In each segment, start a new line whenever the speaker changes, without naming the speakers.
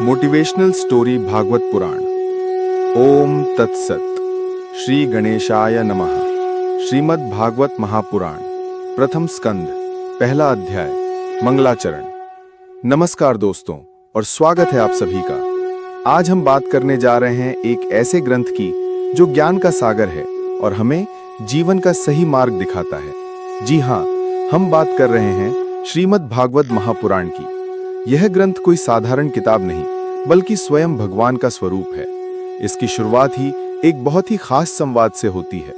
Motivational story Bhagavat पुराण। ओम तत्सत। श्री गणेशाय नमः। श्रीमद् भागवत महापुराण प्रथम स्कंद पहला अध्याय मंगलाचरण। नमस्कार दोस्तों और स्वागत है आप सभी का। आज हम बात करने जा रहे हैं एक ऐसे ग्रंथ की जो ज्ञान का सागर है और हमें जीवन का सही मार्ग दिखाता है। जी हाँ, हम बात कर रहे हैं श्रीमद् भागवत महापुराण की। यह ग्रंथ कोई साधारण किताब नहीं बल्कि स्वयं भगवान का स्वरूप है। इसकी शुरुआत ही एक बहुत ही खास संवाद से होती है।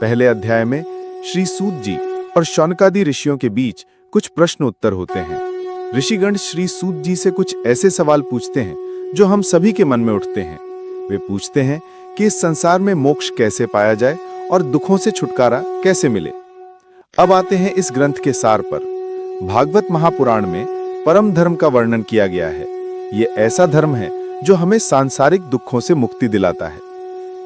पहले अध्याय में श्री सूत जी और शौनकादि ऋषियों के बीच कुछ प्रश्न उत्तर होते हैं। ऋषिगण श्री सूत जी से कुछ ऐसे सवाल पूछते हैं जो हम सभी के मन में उठते हैं। वे पूछते हैं कि इस संसार में मोक्ष कैसे पाया जाए और दुखों से छुटकारा कैसे मिले। अब आते हैं इस ग्रंथ के सार पर। भागवत महापुराण में परम धर्म का वर्णन किया गया है। ये ऐसा धर्म है जो हमें सांसारिक दुखों से मुक्ति दिलाता है।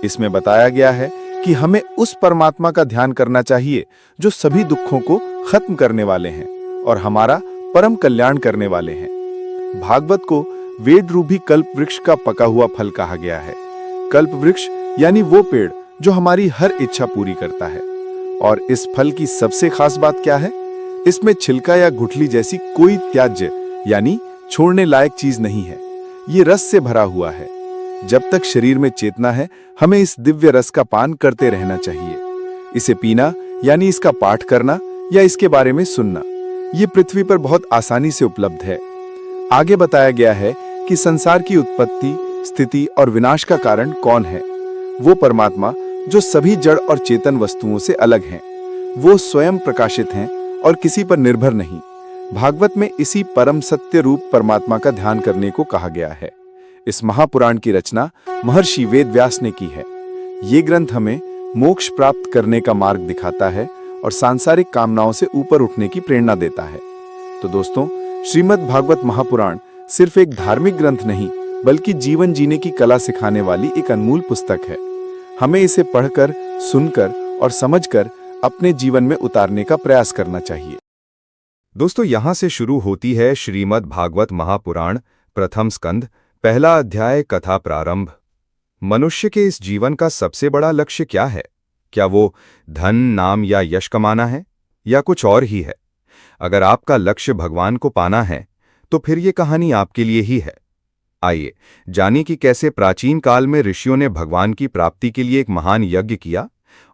इसमें बताया गया है कि हमें उस परमात्मा का ध्यान करना चाहिए जो सभी दुखों को खत्म करने वाले हैं और हमारा परम कल्याण करने वाले हैं। भागवत को वेद रूपी कल्प वृक्ष का पका हुआ फल कहा गया है। कल्प वृक्ष यानी वो पेड़ जो हमारी हर इच्छा पूरी करता है। और इस फल की सबसे खास बात क्या है? इसमें छिलका या गुठली जैसी कोई त्याज्य यानी छोड़ने लायक चीज नहीं है। ये रस से भरा हुआ है। जब तक शरीर में चेतना है हमें इस दिव्य रस का पान करते रहना चाहिए। इसे पीना यानी इसका पाठ करना या इसके बारे में सुनना, ये पृथ्वी पर बहुत आसानी से उपलब्ध है। आगे बताया गया है कि संसार की उत्पत्ति, स्थिति और विनाश का कारण कौन है। वो परमात्मा जो सभी जड़ और चेतन वस्तुओं से अलग हैं। वो स्वयं प्रकाशित हैं और किसी पर निर्भर नहीं। भागवत में इसी परम सत्य रूप परमात्मा का ध्यान करने को कहा गया है। इस महापुराण की रचना महर्षि वेदव्यास ने की है। ये ग्रंथ हमें मोक्ष प्राप्त करने का मार्ग दिखाता है और सांसारिक कामनाओं से ऊपर उठने की प्रेरणा देता है। तो दोस्तों, श्रीमद् भागवत महापुराण सिर्फ एक धार्मिक ग्रंथ नहीं बल्कि जीवन जीने की कला सिखाने वाली एक अनमोल पुस्तक है। हमें इसे पढ़कर, सुनकर और समझकर अपने जीवन में उतारने का प्रयास करना चाहिए।
दोस्तों, यहां से शुरू होती है श्रीमद् भागवत महापुराण प्रथम स्कंद पहला अध्याय कथा प्रारंभ। मनुष्य के इस जीवन का सबसे बड़ा लक्ष्य क्या है? क्या वो धन, नाम या यश कमाना है या कुछ और ही है? अगर आपका लक्ष्य भगवान को पाना है तो फिर ये कहानी आपके लिए ही है। आइए जानिए कि कैसे प्राचीन काल में ऋषियों ने भगवान की प्राप्ति के लिए एक महान यज्ञ किया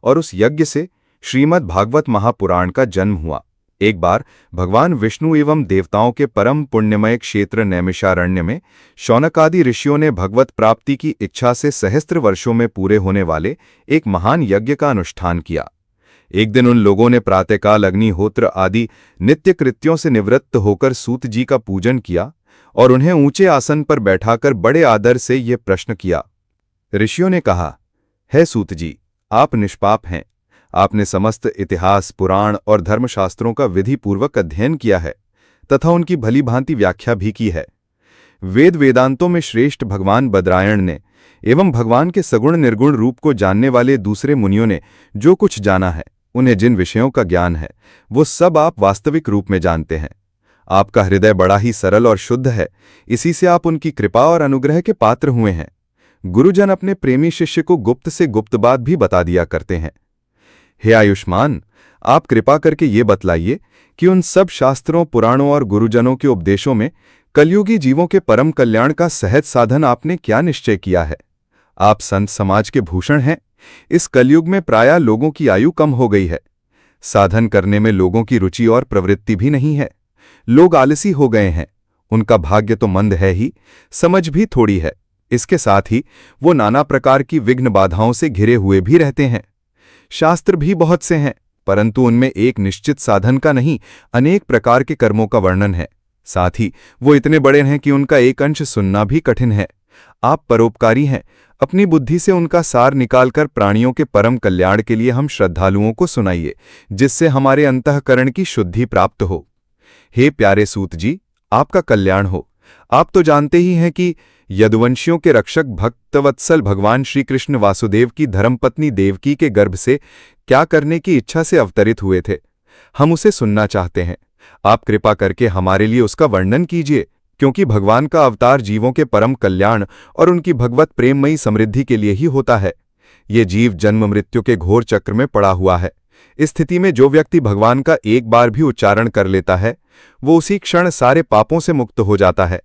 और उस यज्ञ से श्रीमद् भागवत महापुराण का जन्म हुआ। एक बार भगवान विष्णु एवं देवताओं के परम पुण्यमय क्षेत्र नैमिषारण्य में शौनकादि ऋषियों ने भगवत प्राप्ति की इच्छा से सहस्त्र वर्षों में पूरे होने वाले एक महान यज्ञ का अनुष्ठान किया। एक दिन उन लोगों ने प्रातःकाल अग्निहोत्र आदि नित्य कृत्यों से निवृत्त होकर सूत जी का पूजन किया और उन्हें ऊंचे आसन पर बैठाकर बड़े आदर से ये प्रश्न किया। ऋषियों ने कहा, हे सूत जी, आप निष्पाप हैं। आपने समस्त इतिहास, पुराण और धर्मशास्त्रों का विधि पूर्वक अध्ययन किया है तथा उनकी भली भांति व्याख्या भी की है। वेद वेदांतों में श्रेष्ठ भगवान बद्रायण ने एवं भगवान के सगुण निर्गुण रूप को जानने वाले दूसरे मुनियों ने जो कुछ जाना है, उन्हें जिन विषयों का ज्ञान है, वो सब आप वास्तविक रूप में जानते हैं। आपका हृदय बड़ा ही सरल और शुद्ध है, इसी से आप उनकी कृपा और अनुग्रह के पात्र हुए हैं। गुरुजन अपने प्रेमी शिष्य को गुप्त से गुप्त बात भी बता दिया करते हैं। हे आयुष्मान, आप कृपा करके ये बतलाइए कि उन सब शास्त्रों, पुराणों और गुरुजनों के उपदेशों में कलयुगी जीवों के परम कल्याण का सहज साधन आपने क्या निश्चय किया है? आप संत समाज के भूषण हैं। इस कलयुग में प्रायः लोगों की आयु कम हो गई है। साधन करने में लोगों की रुचि और प्रवृत्ति भी नहीं है। लोग आलसी हो गए हैं। उनका भाग्य तो मंद है ही, समझ भी थोड़ी है। इसके साथ ही वो नाना प्रकार की विघ्न बाधाओं से घिरे हुए भी रहते हैं। शास्त्र भी बहुत से हैं, परंतु उनमें एक निश्चित साधन का नहीं, अनेक प्रकार के कर्मों का वर्णन है। साथ ही वो इतने बड़े हैं कि उनका एक अंश सुनना भी कठिन है। आप परोपकारी हैं। अपनी बुद्धि से उनका सार निकालकर प्राणियों के परम कल्याण के लिए हम श्रद्धालुओं को सुनाइए, जिससे हमारे अंतःकरण की शुद्धि प्राप्त हो। हे प्यारे सूत जी, आपका कल्याण हो। आप तो जानते ही हैं कि यदुवंशियों के रक्षक भक्तवत्सल भगवान श्री कृष्ण वासुदेव की धर्मपत्नी देवकी के गर्भ से क्या करने की इच्छा से अवतरित हुए थे। हम उसे सुनना चाहते हैं। आप कृपा करके हमारे लिए उसका वर्णन कीजिए। क्योंकि भगवान का अवतार जीवों के परम कल्याण और उनकी भगवत प्रेममयी समृद्धि के लिए ही होता है। ये जीव जन्म मृत्यु के घोर चक्र में पड़ा हुआ है। इस स्थिति में जो व्यक्ति भगवान का एक बार भी उच्चारण कर लेता है वो उसी क्षण सारे पापों से मुक्त हो जाता है,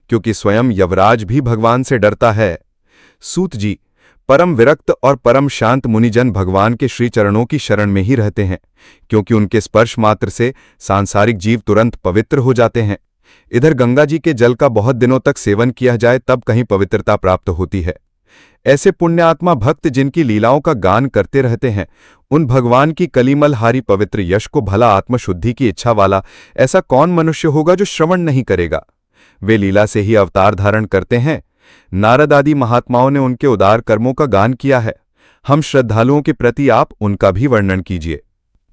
क्योंकि स्वयं यवराज भी भगवान से डरता है। सूत जी, परम विरक्त और परम शांत मुनिजन भगवान के श्री चरणों की शरण में ही रहते हैं, क्योंकि उनके स्पर्श मात्र से सांसारिक जीव तुरंत पवित्र हो जाते हैं। इधर गंगा जी के जल का बहुत दिनों तक सेवन किया जाए तब कहीं पवित्रता प्राप्त होती है। ऐसे पुण्यात्मा भक्त जिनकी लीलाओं का गान करते रहते हैं, उन भगवान की कलिमलहारी पवित्र यश को भला आत्मशुद्धि की इच्छा वाला ऐसा कौन मनुष्य होगा जो श्रवण नहीं करेगा। वे लीला से ही अवतार धारण करते हैं। नारद आदि महात्माओं ने उनके उदार कर्मों का गान किया है। हम श्रद्धालुओं के प्रति आप उनका भी वर्णन कीजिए।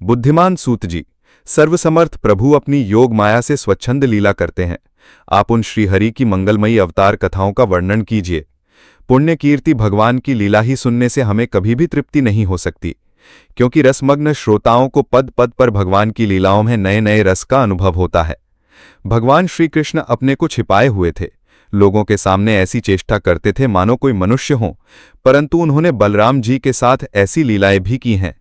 बुद्धिमान सूत जी, सर्वसमर्थ प्रभु अपनी योग माया से स्वच्छंद लीला करते हैं। आप उन श्रीहरि की मंगलमयी अवतार कथाओं का वर्णन कीजिए। पुण्य कीर्ति भगवान की लीला ही सुनने से हमें कभी भी तृप्ति नहीं हो सकती, क्योंकि रसमग्न श्रोताओं को पद पद पर भगवान की लीलाओं में नए नए रस का अनुभव होता है। भगवान श्री कृष्ण अपने को छिपाए हुए थे, लोगों के सामने ऐसी चेष्टा करते थे मानो कोई मनुष्य हो, परंतु उन्होंने बलराम जी के साथ ऐसी लीलाएं भी की हैं,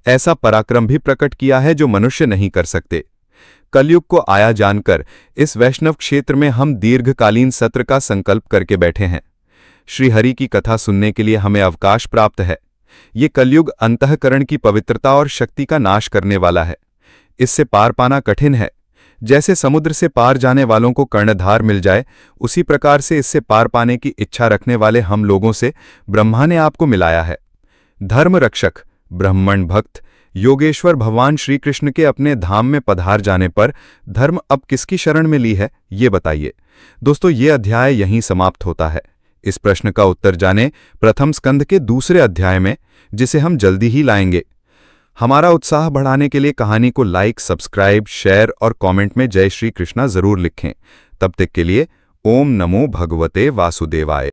ऐसा पराक्रम भी प्रकट किया है जो मनुष्य नहीं कर सकते। कलयुग को आया जानकर इस वैष्णव क्षेत्र में हम दीर्घकालीन सत्र का संकल्प करके बैठे हैं। श्रीहरि की कथा सुनने के लिए हमें अवकाश प्राप्त है। ये कलयुग अंतःकरण की पवित्रता और शक्ति का नाश करने वाला है। इससे पार पाना कठिन है। जैसे समुद्र से पार जाने वालों को कर्णधार मिल जाए, उसी प्रकार से इससे पार पाने की इच्छा रखने वाले हम लोगों से ब्रह्मा ने आपको मिलाया है। धर्म रक्षक, ब्राह्मण भक्त, योगेश्वर भगवान श्री कृष्ण के अपने धाम में पधार जाने पर धर्म अब किसकी शरण में ली है, ये बताइए। दोस्तों, ये अध्याय यहीं समाप्त होता है। इस प्रश्न का उत्तर जाने प्रथम स्कंध के दूसरे अध्याय में, जिसे हम जल्दी ही लाएंगे। हमारा उत्साह बढ़ाने के लिए कहानी को लाइक, सब्सक्राइब, शेयर और कमेंट में जय श्री कृष्णा जरूर लिखें। तब तक के लिए ओम नमो भगवते वासुदेवाय।